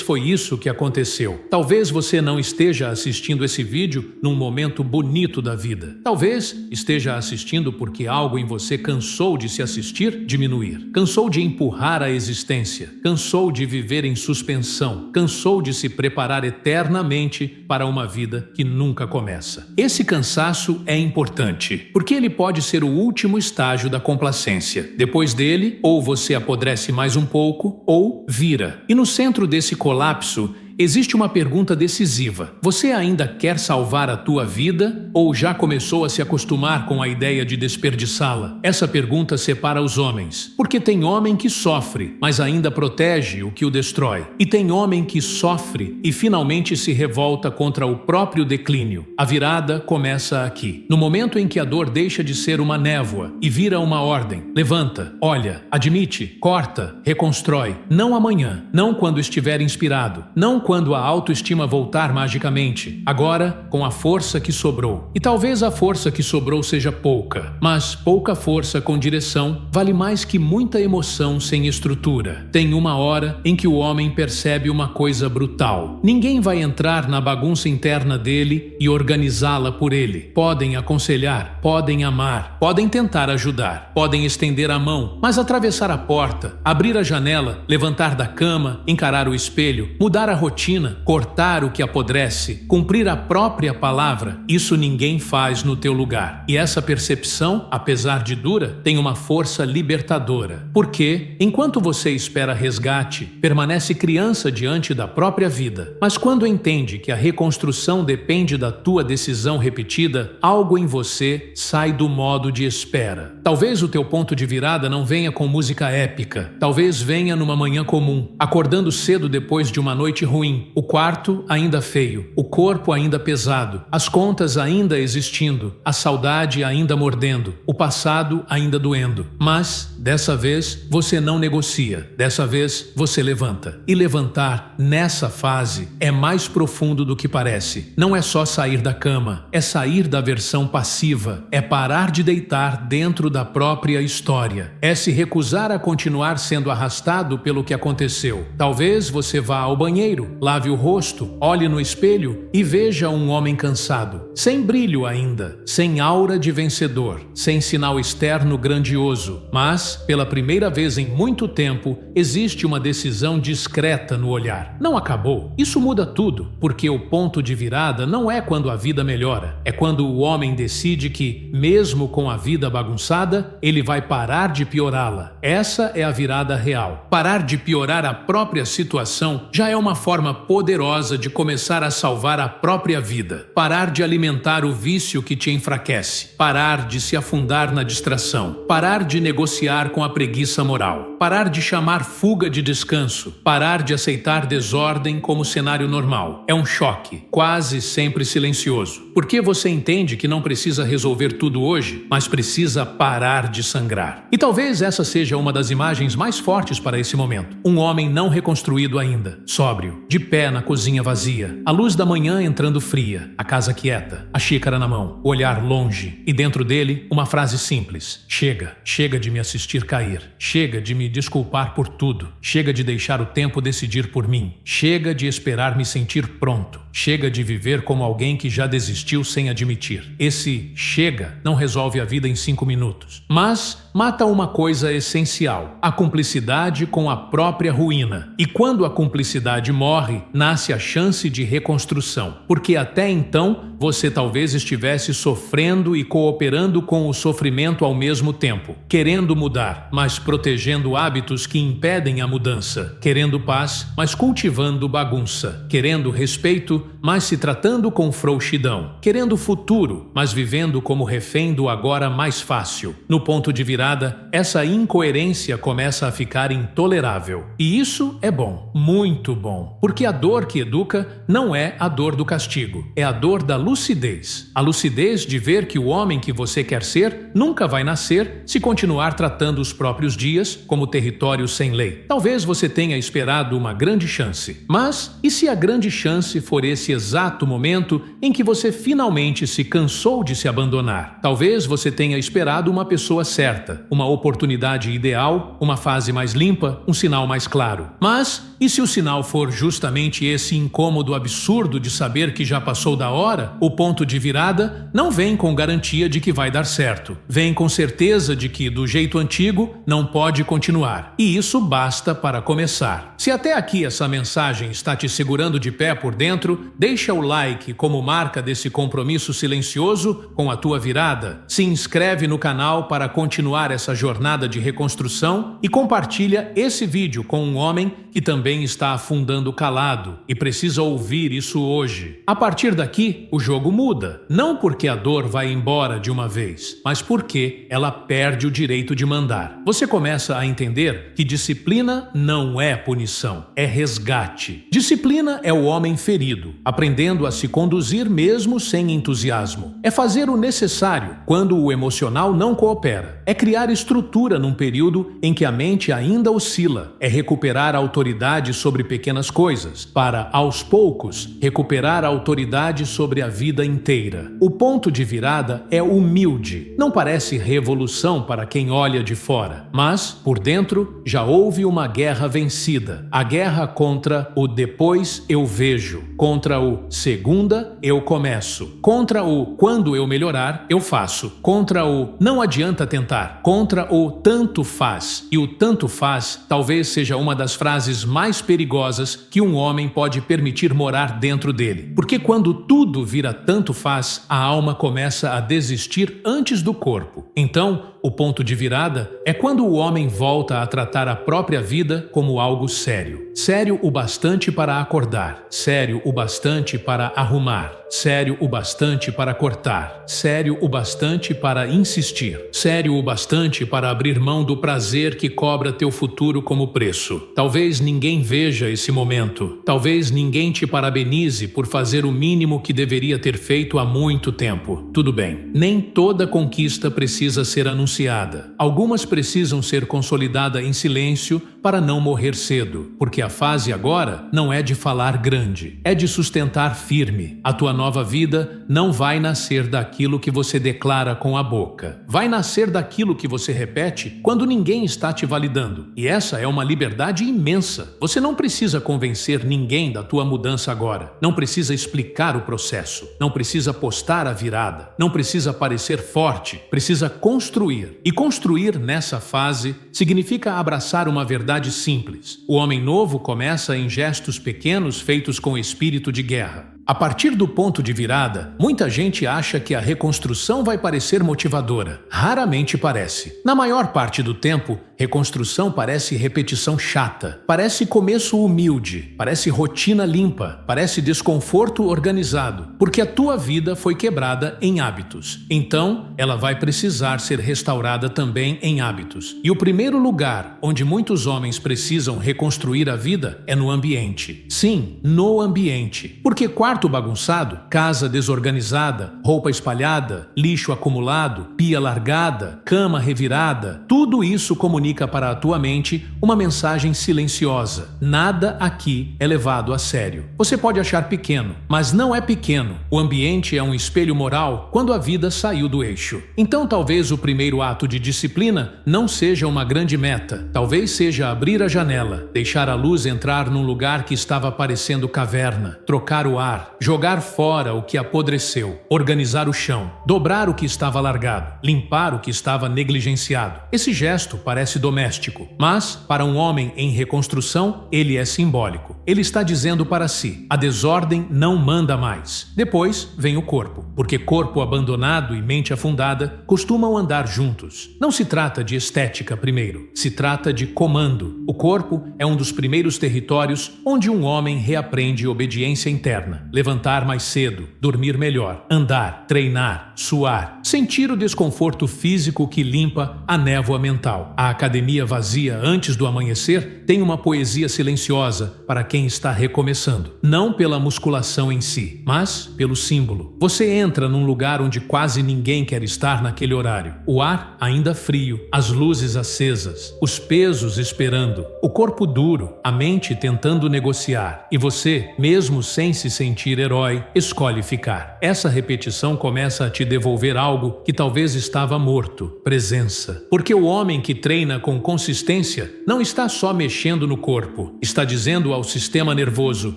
foi isso que aconteceu. Talvez você não esteja assistindo esse vídeo num momento bonito da vida. Talvez esteja assistindo porque algo em você cansou de se assistir diminuir, cansou de empurrar a existência, cansou de viver em suspensão, cansou de se preparar eternamente para uma vida que nunca começa. Esse cansaço é importante, porque ele pode ser o último estágio da complacência. Depois dele, ou você apodrece mais um pouco, ou vira. E no centro desse colapso, existe uma pergunta decisiva. Você ainda quer salvar a tua vida ou já começou a se acostumar com a ideia de desperdiçá-la? Essa pergunta separa os homens, porque tem homem que sofre, mas ainda protege o que o destrói. E tem homem que sofre e finalmente se revolta contra o próprio declínio. A virada começa aqui. No momento em que a dor deixa de ser uma névoa e vira uma ordem. Levanta, olha, admite, corta, reconstrói. Não amanhã, não quando estiver inspirado, não quando a autoestima voltar magicamente, agora com a força que sobrou. E talvez a força que sobrou seja pouca, mas pouca força com direção vale mais que muita emoção sem estrutura. Tem uma hora em que o homem percebe uma coisa brutal. Ninguém vai entrar na bagunça interna dele e organizá-la por ele. Podem aconselhar, podem amar, podem tentar ajudar, podem estender a mão, mas atravessar a porta, abrir a janela, levantar da cama, encarar o espelho, mudar a rotina, cortar o que apodrece, cumprir a própria palavra, isso ninguém faz no teu lugar. E essa percepção, apesar de dura, tem uma força libertadora. Porque, enquanto você espera resgate, permanece criança diante da própria vida. Mas quando entende que a reconstrução depende da tua decisão repetida, algo em você sai do modo de espera. Talvez o teu ponto de virada não venha com música épica. Talvez venha numa manhã comum, acordando cedo depois de uma noite ruim, o quarto ainda feio, o corpo ainda pesado, as contas ainda ainda existindo, a saudade ainda mordendo, o passado ainda doendo. Mas, dessa vez, você não negocia. Dessa vez, você levanta. E levantar, nessa fase, é mais profundo do que parece. Não é só sair da cama, é sair da versão passiva, é parar de deitar dentro da própria história, é se recusar a continuar sendo arrastado pelo que aconteceu. Talvez você vá ao banheiro, lave o rosto, olhe no espelho e veja um homem cansado, sem brilho ainda, sem aura de vencedor, sem sinal externo grandioso, mas, pela primeira vez em muito tempo, existe uma decisão discreta no olhar. Não acabou. Isso muda tudo, porque o ponto de virada não é quando a vida melhora, é quando o homem decide que, mesmo com a vida bagunçada, ele vai parar de piorá-la. Essa é a virada real. Parar de piorar a própria situação já é uma forma poderosa de começar a salvar a própria vida. Parar de alimentar o vício que te enfraquece. Parar de se afundar na distração. Parar de negociar com a preguiça moral. Parar de chamar fuga de descanso. Parar de aceitar desordem como cenário normal. É um choque, quase sempre silencioso. Porque você entende que não precisa resolver tudo hoje, mas precisa parar de sangrar. E talvez essa seja uma das imagens mais fortes para esse momento. Um homem não reconstruído ainda, sóbrio, de pé na cozinha vazia, a luz da manhã entrando fria, a casa quieta, a xícara na mão, o olhar longe, e dentro dele uma frase simples: chega, chega de me assistir cair, chega de me desculpar por tudo, chega de deixar o tempo decidir por mim, chega de esperar me sentir pronto, chega de viver como alguém que já desistiu sem admitir. Esse chega não resolve a vida em 5 minutos, mas mata uma coisa essencial: a cumplicidade com a própria ruína. E quando a cumplicidade morre, nasce a chance de reconstrução, porque até então você talvez estivesse sofrendo e cooperando com o sofrimento ao mesmo tempo, querendo mudar, mas protegendo hábitos que impedem a mudança, querendo paz, mas cultivando bagunça, querendo respeito, mas se tratando com frouxidão, querendo futuro, mas vivendo como refém do agora mais fácil. No ponto de virada, essa incoerência começa a ficar intolerável. E isso é bom, muito bom, porque a dor que educa não é a dor do castigo, é a dor da lucidez. A lucidez de ver que o homem que você quer ser nunca vai nascer se continuar tratando os próprios dias como território sem lei. Talvez você tenha esperado uma grande chance, mas e se a grande chance for esse exato momento em que você finalmente se cansou de se abandonar? Talvez você tenha esperado uma pessoa certa, uma oportunidade ideal, uma fase mais limpa, um sinal mais claro. Mas e se o sinal for justamente esse incômodo absurdo de saber que já passou da hora? O ponto de virada não vem com garantia de que vai dar certo. Vem com certeza de que, do jeito antigo, não pode continuar. E isso basta para começar. Se até aqui essa mensagem está te segurando de pé por dentro, deixa o like como marca desse compromisso silencioso com a tua virada. Se inscreve no canal para continuar essa jornada de reconstrução e compartilha esse vídeo com um homem que também está afundando calado e precisa ouvir isso hoje. A partir daqui, o jogo muda. Não porque a dor vai embora de uma vez, mas porque ela perde o direito de mandar. Você começa a entender que disciplina não é punição, é resgate. Disciplina é o homem ferido, aprendendo a se conduzir mesmo sem entusiasmo. É fazer o necessário quando o emocional não coopera. É criar estrutura num período em que a mente ainda oscila. É recuperar a autoridade sobre pequenas coisas, para, aos poucos, recuperar a autoridade sobre a vida inteira. O ponto de virada é humilde. Não parece revolução para quem olha de fora, mas, por dentro, já houve uma guerra vencida. A guerra contra o depois eu vejo, contra o segunda eu começo, contra o quando eu melhorar eu faço, contra o não adianta tentar, contra o tanto faz. E o tanto faz talvez seja uma das frases mais perigosas que um homem pode permitir morar dentro dele. Porque quando tudo vira tanto faz, a alma começa a desistir antes do corpo. Então, o ponto de virada é quando o homem volta a tratar a própria vida como algo sério. Sério o bastante para acordar, sério o bastante para arrumar, sério o bastante para cortar, sério o bastante para insistir, sério o bastante para abrir mão do prazer que cobra teu futuro como preço. Talvez ninguém veja esse momento, talvez ninguém te parabenize por fazer o mínimo que deveria ter feito há muito tempo. Tudo bem, nem toda conquista precisa ser anunciada. Algumas precisam ser consolidadas em silêncio para não morrer cedo, porque a fase agora não é de falar grande, é de sustentar firme. A tua nova vida não vai nascer daquilo que você declara com a boca. Vai nascer daquilo que você repete quando ninguém está te validando. E essa é uma liberdade imensa. Você não precisa convencer ninguém da tua mudança agora. Não precisa explicar o processo. Não precisa postar a virada. Não precisa parecer forte. Precisa construir. E construir nessa fase significa abraçar uma verdade simples. O homem novo começa em gestos pequenos feitos com espírito de guerra. A partir do ponto de virada, muita gente acha que a reconstrução vai parecer motivadora. Raramente parece. Na maior parte do tempo, reconstrução parece repetição chata, parece começo humilde, parece rotina limpa, parece desconforto organizado, porque a tua vida foi quebrada em hábitos. Então, ela vai precisar ser restaurada também em hábitos. E o primeiro lugar onde muitos homens precisam reconstruir a vida é no ambiente. Sim, no ambiente. Porque quarto bagunçado, casa desorganizada, roupa espalhada, lixo acumulado, pia largada, cama revirada, tudo isso comunica para a tua mente uma mensagem silenciosa. Nada aqui é levado a sério. Você pode achar pequeno, mas não é pequeno. O ambiente é um espelho moral quando a vida saiu do eixo. Então talvez o primeiro ato de disciplina não seja uma grande meta. Talvez seja abrir a janela, deixar a luz entrar num lugar que estava parecendo caverna, trocar o ar, jogar fora o que apodreceu, organizar o chão, dobrar o que estava largado, limpar o que estava negligenciado. Esse gesto parece doméstico, mas, para um homem em reconstrução, ele é simbólico. Ele está dizendo para si: a desordem não manda mais. Depois vem o corpo, porque corpo abandonado e mente afundada costumam andar juntos. Não se trata de estética primeiro, se trata de comando. O corpo é um dos primeiros territórios onde um homem reaprende obediência interna. Levantar mais cedo, dormir melhor, andar, treinar, suar, sentir o desconforto físico que limpa a névoa mental. A academia vazia antes do amanhecer tem uma poesia silenciosa para quem está recomeçando. Não pela musculação em si, mas pelo símbolo. Você entra num lugar onde quase ninguém quer estar naquele horário. O ar ainda frio, as luzes acesas, os pesos esperando, o corpo duro, a mente tentando negociar. E você, mesmo sem se sentir herói, escolhe ficar. Essa repetição começa a te devolver algo que talvez estava morto: presença. Porque o homem que treina com consistência não está só mexendo no corpo, está dizendo ao sistema nervoso: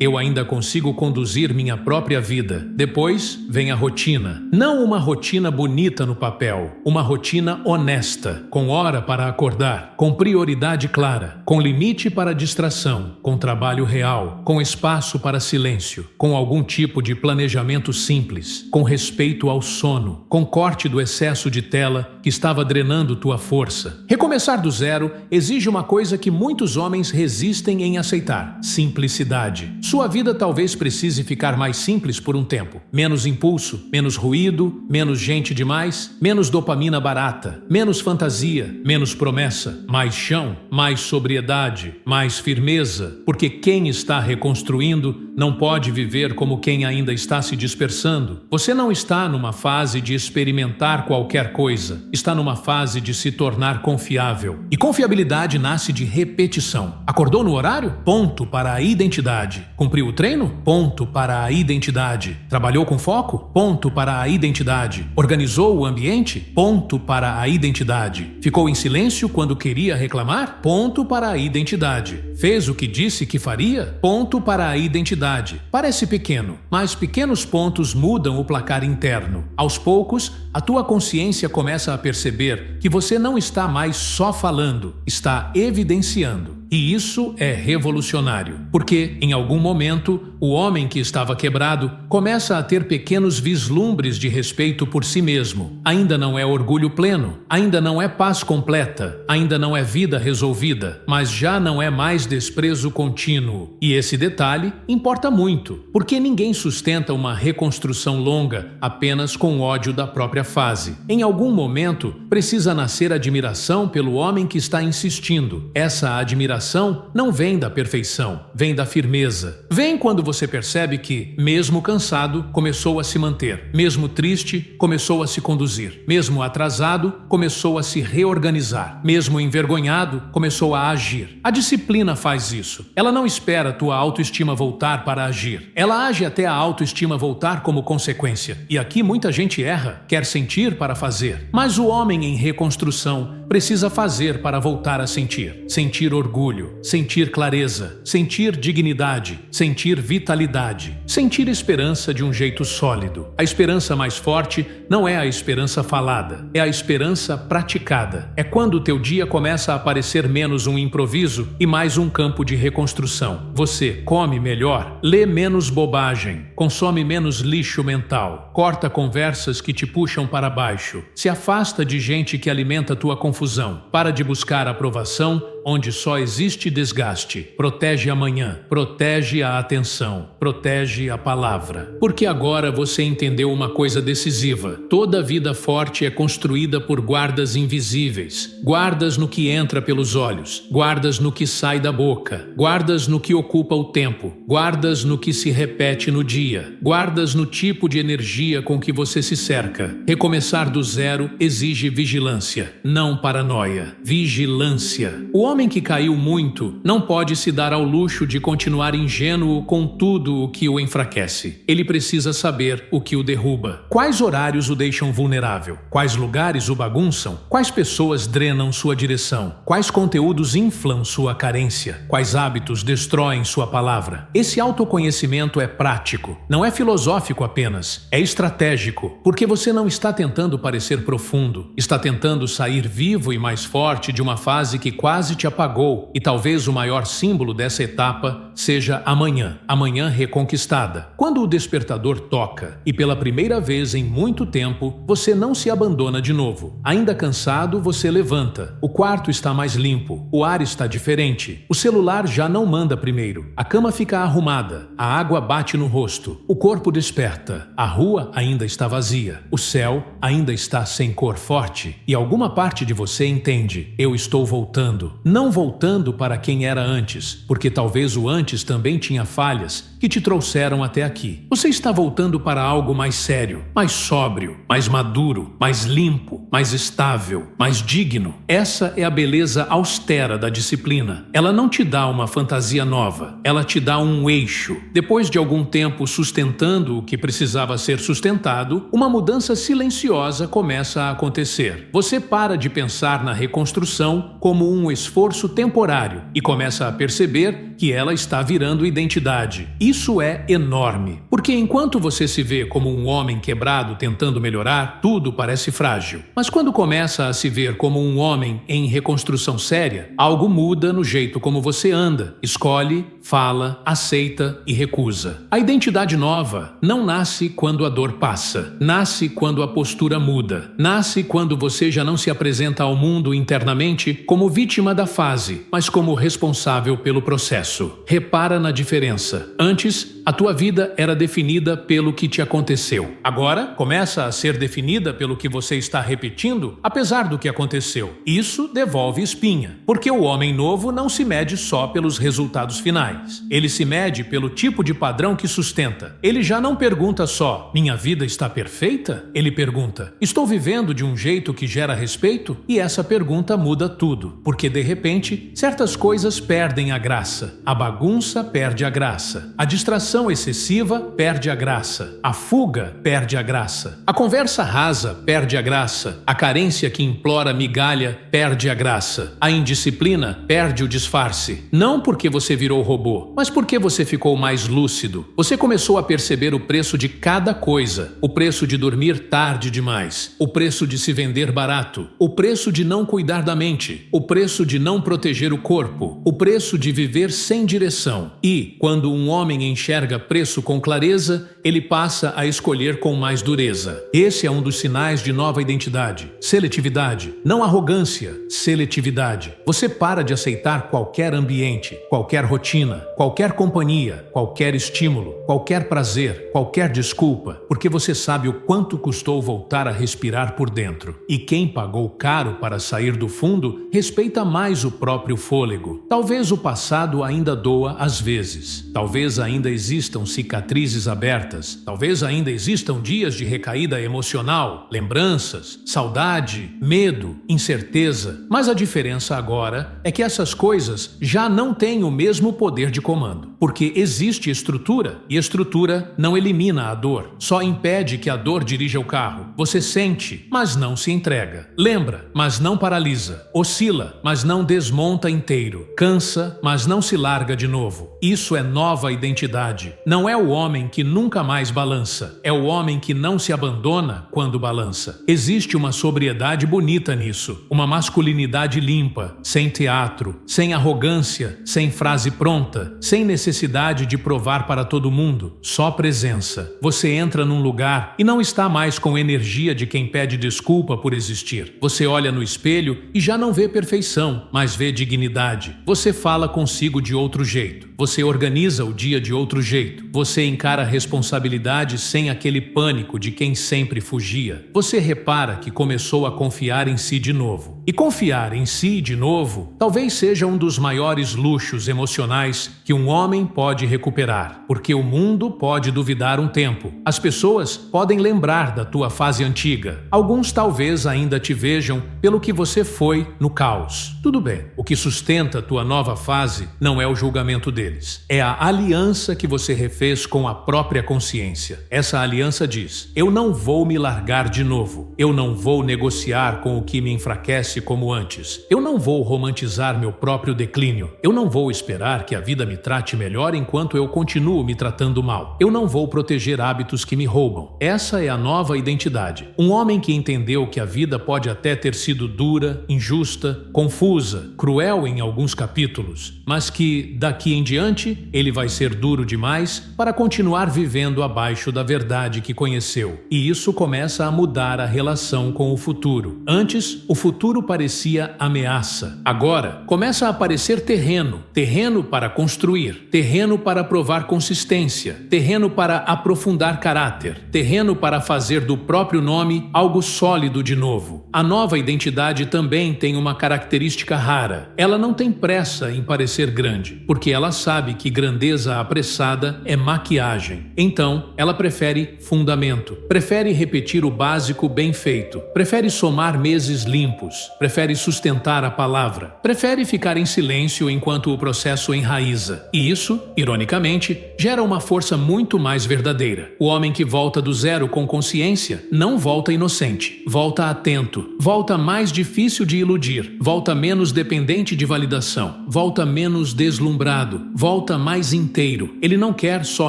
eu ainda consigo conduzir minha própria vida. Depois vem a rotina. Não uma rotina bonita no papel, uma rotina honesta, com hora para acordar, com prioridade clara, com limite para distração, com trabalho real, com espaço para silêncio, com algum tipo de planejamento simples, com respeito ao sono, com corte do excesso de tela que estava drenando tua força. Recomeçar do zero exige uma coisa que muitos homens resistem em aceitar: simplicidade. Sua vida talvez precise ficar mais simples por um tempo. Menos impulso, menos ruído, menos gente demais, menos dopamina barata, menos fantasia, menos promessa, mais chão, mais sobriedade, mais firmeza, porque quem está reconstruindo não pode viver como quem ainda está se dispersando. Você não está numa fase de experimentar qualquer coisa, está numa fase de se tornar confiável. E confiabilidade nasce de repetição. Acordou no horário? Ponto para a identidade. Cumpriu o treino? Ponto para a identidade. Trabalhou com foco? Ponto para a identidade. Organizou o ambiente? Ponto para a identidade. Ficou em silêncio quando queria reclamar? Ponto para a identidade. Fez o que disse que faria? Ponto para a identidade. Parece pequeno, mas pequenos pontos mudam o placar interno. Aos poucos, a tua consciência começa a perceber que você não está mais só falando, está evidenciando. E isso é revolucionário, porque, em algum momento, o homem que estava quebrado começa a ter pequenos vislumbres de respeito por si mesmo. Ainda não é orgulho pleno, ainda não é paz completa, ainda não é vida resolvida, mas já não é mais desprezo contínuo. E esse detalhe importa muito, porque ninguém sustenta uma reconstrução longa apenas com ódio da própria fase. Em algum momento, precisa nascer admiração pelo homem que está insistindo. Essa admiração não vem da perfeição, vem da firmeza. Vem quando você percebe que, mesmo cansado, começou a se manter. Mesmo triste, começou a se conduzir. Mesmo atrasado, começou a se reorganizar. Mesmo envergonhado, começou a agir. A disciplina faz isso. Ela não espera tua autoestima voltar para agir. Ela age até a autoestima voltar como consequência. E aqui muita gente erra, quer sentir para fazer. Mas o homem em reconstrução precisa fazer para voltar a sentir. Sentir orgulho, sentir clareza, sentir dignidade, sentir vitalidade, sentir esperança de um jeito sólido. A esperança mais forte não é a esperança falada, é a esperança praticada. É quando o teu dia começa a parecer menos um improviso e mais um campo de reconstrução. Você come melhor, lê menos bobagem, consome menos lixo mental, corta conversas que te puxam para baixo, se afasta de gente que alimenta tua confusão, para de buscar aprovação onde só existe desgaste. Protege amanhã, protege a atenção, protege a palavra. Porque agora você entendeu uma coisa decisiva. Toda vida forte é construída por guardas invisíveis. Guardas no que entra pelos olhos, guardas no que sai da boca, guardas no que ocupa o tempo, guardas no que se repete no dia, guardas no tipo de energia com que você se cerca. Recomeçar do zero exige vigilância, não paranoia. Vigilância. O homem que caiu muito não pode se dar ao luxo de continuar ingênuo com tudo o que o enfraquece. Ele precisa saber o que o derruba. Quais horários o deixam vulnerável? Quais lugares o bagunçam? Quais pessoas drenam sua direção? Quais conteúdos inflam sua carência? Quais hábitos destroem sua palavra? Esse autoconhecimento é prático, não é filosófico apenas, é estratégico, porque você não está tentando parecer profundo, está tentando sair vivo e mais forte de uma fase que quase te apagou, e talvez o maior símbolo dessa etapa seja amanhã, amanhã reconquistada. Quando o despertador toca, e pela primeira vez em muito tempo, você não se abandona de novo. Ainda cansado, você levanta. O quarto está mais limpo, o ar está diferente, o celular já não manda primeiro, a cama fica arrumada, a água bate no rosto, o corpo desperta, a rua ainda está vazia, o céu ainda está sem cor forte, e alguma parte de você entende: eu estou voltando. Não voltando para quem era antes, porque talvez o antes também tinha falhas que te trouxeram até aqui. Você está voltando para algo mais sério, mais sóbrio, mais maduro, mais limpo, mais estável, mais digno. Essa é a beleza austera da disciplina. Ela não te dá uma fantasia nova, ela te dá um eixo. Depois de algum tempo sustentando o que precisava ser sustentado, uma mudança silenciosa começa a acontecer. Você para de pensar na reconstrução como um esforço temporário e começa a perceber que ela está virando identidade. Isso é enorme, porque enquanto você se vê como um homem quebrado tentando melhorar, tudo parece frágil. Mas quando começa a se ver como um homem em reconstrução séria, algo muda no jeito como você anda, escolhe, fala, aceita e recusa. A identidade nova não nasce quando a dor passa, nasce quando a postura muda, nasce quando você já não se apresenta ao mundo internamente como vítima da fase, mas como responsável pelo processo. Repara na diferença. Antes, a tua vida era definida pelo que te aconteceu. Agora, começa a ser definida pelo que você está repetindo, apesar do que aconteceu. Isso devolve espinha, porque o homem novo não se mede só pelos resultados finais. Ele se mede pelo tipo de padrão que sustenta. Ele já não pergunta só: minha vida está perfeita? Ele pergunta: estou vivendo de um jeito que gera respeito? E essa pergunta muda tudo, porque de repente, certas coisas perdem a graça. A bagunça perde a graça. A distração excitação excessiva perde a graça. A fuga perde a graça. A conversa rasa perde a graça. A carência que implora migalha perde a graça. A indisciplina perde o disfarce. Não porque você virou robô, mas porque você ficou mais lúcido. Você começou a perceber o preço de cada coisa. O preço de dormir tarde demais. O preço de se vender barato. O preço de não cuidar da mente. O preço de não proteger o corpo. O preço de viver sem direção. E, quando um homem enxerga preço com clareza, ele passa a escolher com mais dureza. Esse é um dos sinais de nova identidade. Seletividade. Não arrogância, seletividade. Você para de aceitar qualquer ambiente, qualquer rotina, qualquer companhia, qualquer estímulo, qualquer prazer, qualquer desculpa, porque você sabe o quanto custou voltar a respirar por dentro. E quem pagou caro para sair do fundo, respeita mais o próprio fôlego. Talvez o passado ainda doa às vezes. Talvez ainda existam cicatrizes abertas. Talvez ainda existam dias de recaída emocional, lembranças, saudade, medo, incerteza. Mas a diferença agora é que essas coisas já não têm o mesmo poder de comando. Porque existe estrutura, e estrutura não elimina a dor, só impede que a dor dirija o carro. Você sente, mas não se entrega. Lembra, mas não paralisa. Oscila, mas não desmonta inteiro. Cansa, mas não se larga de novo. Isso é nova identidade. Não é o homem que nunca mais balança, é o homem que não se abandona quando balança. Existe uma sobriedade bonita nisso, uma masculinidade limpa, sem teatro, sem arrogância, sem frase pronta, sem necessidade de provar para todo mundo, só presença. Você entra num lugar e não está mais com energia de quem pede desculpa por existir. Você olha no espelho e já não vê perfeição, mas vê dignidade. Você fala consigo de outro jeito. Você organiza o dia de outro jeito. Você encara a responsabilidade sem aquele pânico de quem sempre fugia. Você repara que começou a confiar em si de novo. E confiar em si de novo talvez seja um dos maiores luxos emocionais que um homem pode recuperar. Porque o mundo pode duvidar um tempo. As pessoas podem lembrar da tua fase antiga. Alguns talvez ainda te vejam pelo que você foi no caos. Tudo bem. O que sustenta a tua nova fase não é o julgamento deles. É a aliança que você refez com a própria consciência. Essa aliança diz: eu não vou me largar de novo. Eu não vou negociar com o que me enfraquece como antes. Eu não vou romantizar meu próprio declínio. Eu não vou esperar que a vida me trate melhor enquanto eu continuo me tratando mal. Eu não vou proteger hábitos que me roubam. Essa é a nova identidade. Um homem que entendeu que a vida pode até ter sido dura, injusta, confusa, cruel em alguns capítulos, mas que daqui em diante ele vai ser duro demais para continuar vivendo abaixo da verdade que conheceu. E isso começa a mudar a relação com o futuro. Antes, o futuro parecia ameaça. Agora, começa a aparecer terreno. Terreno para construir. Terreno para provar consistência. Terreno para aprofundar caráter. Terreno para fazer do próprio nome algo sólido de novo. A nova identidade também tem uma característica rara. Ela não tem pressa em parecer grande, porque ela sabe que grandeza apressada é maquiagem. Então, ela prefere fundamento. Prefere repetir o básico bem feito. Prefere somar meses limpos. Prefere sustentar a palavra. Prefere ficar em silêncio enquanto o processo enraiza. E isso, ironicamente, gera uma força muito mais verdadeira. O homem que volta do zero com consciência não volta inocente. Volta atento. Volta mais difícil de iludir. Volta menos dependente de validação. Volta menos deslumbrado. Volta mais inteiro. Ele não quer só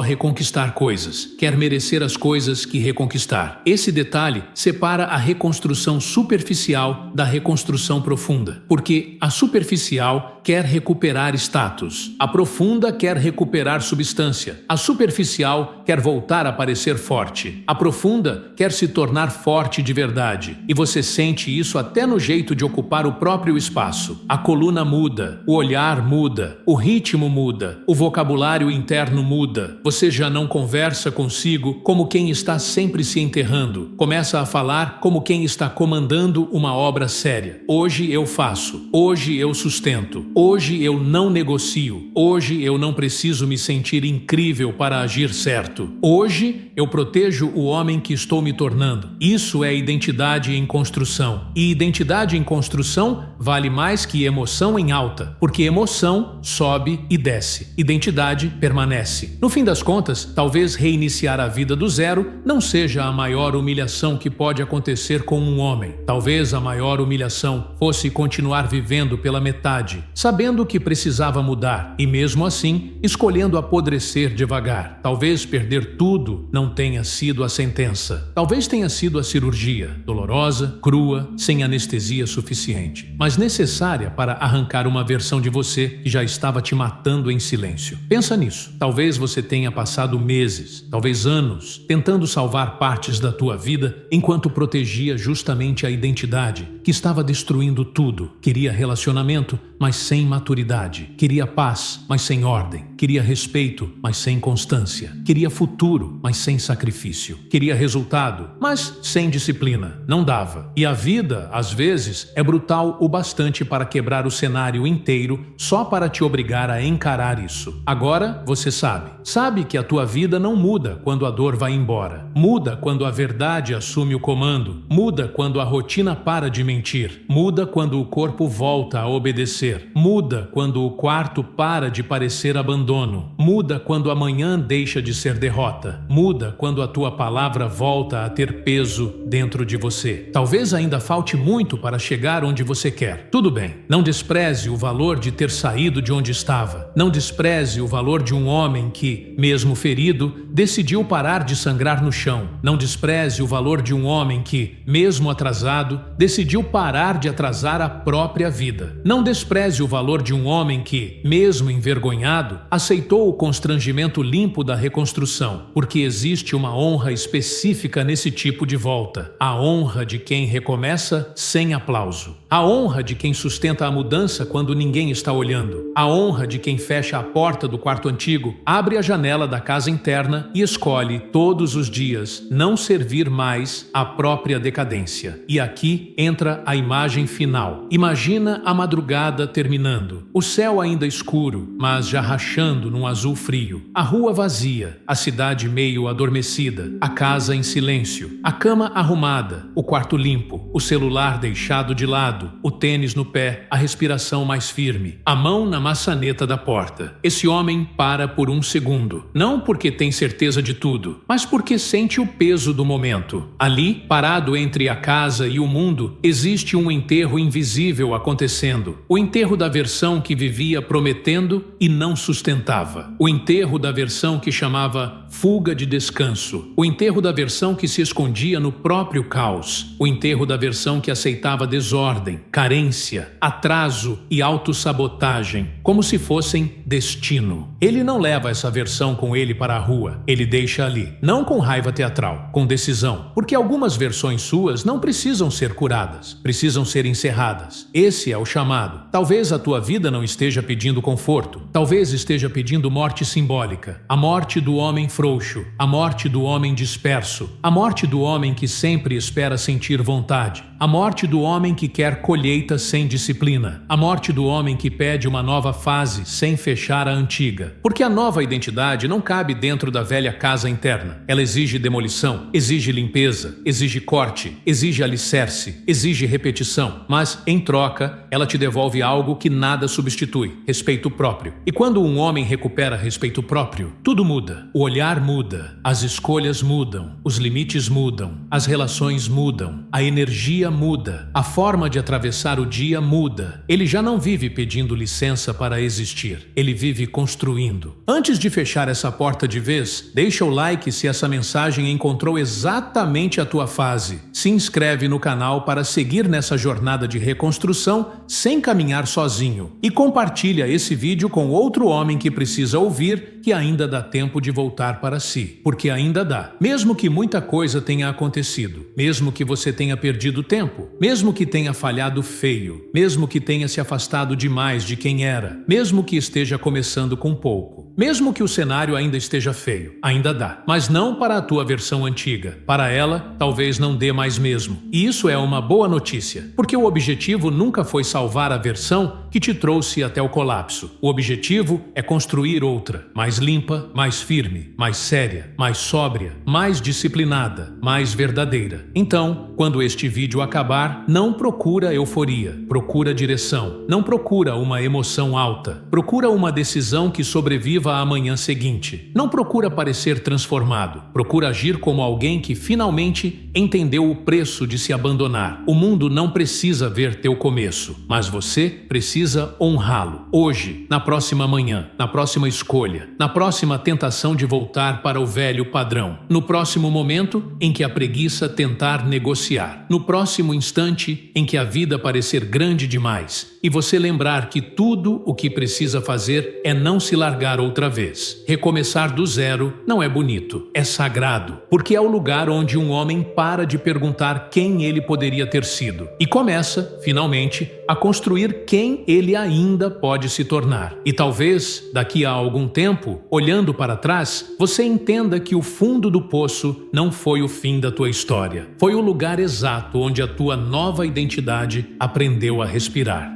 reconquistar coisas. Quer merecer as coisas que reconquistar. Esse detalhe separa a reconstrução superficial da reconstrução profunda. Porque a superficial quer recuperar status. A profunda quer recuperar substância. A superficial quer voltar a parecer forte. A profunda quer se tornar forte de verdade. E você sente isso até no jeito de ocupar o próprio espaço. A coluna muda. O olhar muda. O ritmo muda. O vocabulário interno muda. Você já não conversa consigo como quem está sempre se enterrando. Começa a falar como quem está comandando uma obra séria. Hoje eu faço. Hoje eu sustento. Hoje eu não negocio. Hoje eu não preciso me sentir incrível para agir certo. Hoje eu protejo o homem que estou me tornando. Isso é identidade em construção. E identidade em construção vale mais que emoção emoção em alta, porque emoção sobe e desce, identidade permanece. No fim das contas, talvez reiniciar a vida do zero não seja a maior humilhação que pode acontecer com um homem. Talvez a maior humilhação fosse continuar vivendo pela metade, sabendo que precisava mudar e mesmo assim escolhendo apodrecer devagar. Talvez perder tudo não tenha sido a sentença. Talvez tenha sido a cirurgia, dolorosa, crua, sem anestesia suficiente, mas necessária para arrancar uma versão de você que já estava te matando em silêncio. Pensa nisso. Talvez você tenha passado meses, talvez anos, tentando salvar partes da tua vida enquanto protegia justamente a identidade que estava destruindo tudo. Queria relacionamento, mas sem maturidade. Queria paz, mas sem ordem. Queria respeito, mas sem constância. Queria futuro, mas sem sacrifício. Queria resultado, mas sem disciplina. Não dava. E a vida, às vezes, é brutal o bastante para quebrar o cenário inteiro só para te obrigar a encarar isso. Agora você sabe. Sabe que a tua vida não muda quando a dor vai embora. Muda quando a verdade assume o comando. Muda quando a rotina para de mentir. Muda quando o corpo volta a obedecer. Muda quando o quarto para de parecer abandono. Muda quando amanhã deixa de ser derrota. Muda quando a tua palavra volta a ter peso dentro de você. Talvez ainda falte muito para chegar onde você quer. Tudo bem. Não despreze o valor de ter saído de onde estava. Não despreze o valor de um homem que, mesmo ferido, decidiu parar de sangrar no chão. Não despreze o valor de um homem que, mesmo atrasado, decidiu parar de atrasar a própria vida. Não despreze o valor de um homem que, mesmo envergonhado, aceitou o constrangimento limpo da reconstrução, porque existe uma honra específica nesse tipo de volta. A honra de quem recomeça sem aplauso. A honra de quem sustenta a mudança quando ninguém está olhando. A honra de quem fecha a porta do quarto antigo, abre a janela da casa interna e escolhe, todos os dias, não servir mais à própria decadência. E aqui entra a imagem final. Imagina a madrugada terminando. O céu ainda escuro, mas já rachando num azul frio. A rua vazia, a cidade meio adormecida, a casa em silêncio, a cama arrumada, o quarto limpo, o celular deixado de lado, o tênis no pé, a respiração mais firme, a mão na maçaneta da porta. Esse homem para por um segundo, não porque tem certeza de tudo, mas porque sente o peso do momento. Ali, parado entre a casa e o mundo, existe um enterro invisível acontecendo. O enterro da versão que vivia prometendo e não sustentava. O enterro da versão que chamava fuga de descanso. O enterro da versão que se escondia no próprio caos. O enterro da versão que aceitava desordem, carência, atraso e autossabotagem, como se fossem destino. Ele não leva essa versão com ele para a rua. Ele deixa ali. Não com raiva teatral, com decisão. Porque algumas versões suas não precisam ser curadas. Precisam ser encerradas. Esse é o chamado. Talvez a tua vida não esteja pedindo conforto. Talvez esteja pedindo morte simbólica. A morte do homem frouxo. A morte do homem disperso. A morte do homem que sempre espera sentir vontade. A morte do homem que quer colheita sem disciplina. A morte do homem que pede uma nova fase sem fechar a antiga. Porque a nova identidade não cabe dentro da velha casa interna. Ela exige demolição, exige limpeza, exige corte, exige alicerce, exige repetição. Mas, em troca, ela te devolve algo que nada substitui: respeito próprio. E quando um homem recupera respeito próprio, tudo muda. O olhar muda, as escolhas mudam, os limites mudam, as relações mudam, a energia muda, a forma de atravessar o dia muda. Ele já não vive pedindo licença para existir. Ele vive construindo. Antes de fechar essa porta de vez, deixa o like se essa mensagem encontrou exatamente a tua fase. Se inscreve no canal para seguir nessa jornada de reconstrução sem caminhar sozinho. E compartilha esse vídeo com outro homem que precisa ouvir que ainda dá tempo de voltar para si. Porque ainda dá. Mesmo que muita coisa tenha acontecido. Mesmo que você tenha perdido tempo. Mesmo que tenha falhado feio. Mesmo que tenha se afastado demais de quem era. Mesmo que esteja começando com pouco. Mesmo que o cenário ainda esteja feio, ainda dá. Mas não para a tua versão antiga. Para ela, talvez não dê mais mesmo. E isso é uma boa notícia, porque o objetivo nunca foi salvar a versão que te trouxe até o colapso. O objetivo é construir outra, mais limpa, mais firme, mais séria, mais sóbria, mais disciplinada, mais verdadeira. Então, quando este vídeo acabar, não procura euforia, procura direção. Não procura uma emoção alta, procura uma decisão que sobreviva à manhã seguinte. Não procura parecer transformado, procura agir como alguém que finalmente entendeu o preço de se abandonar. O mundo não precisa ver teu começo, mas você precisa honrá-lo. Hoje, na próxima manhã, na próxima escolha, na próxima tentação de voltar para o velho padrão, no próximo momento em que a preguiça tentar negociar, no próximo instante em que a vida parecer grande demais e você lembrar que tudo o que precisa fazer é não se largar outra vez. Recomeçar do zero não é bonito, é sagrado, porque é o lugar onde um homem para de perguntar quem ele poderia ter sido e começa, finalmente, a construir quem ele ainda pode se tornar. E talvez, daqui a algum tempo, olhando para trás, você entenda que o fundo do poço não foi o fim da tua história. Foi o lugar exato onde a tua nova identidade aprendeu a respirar.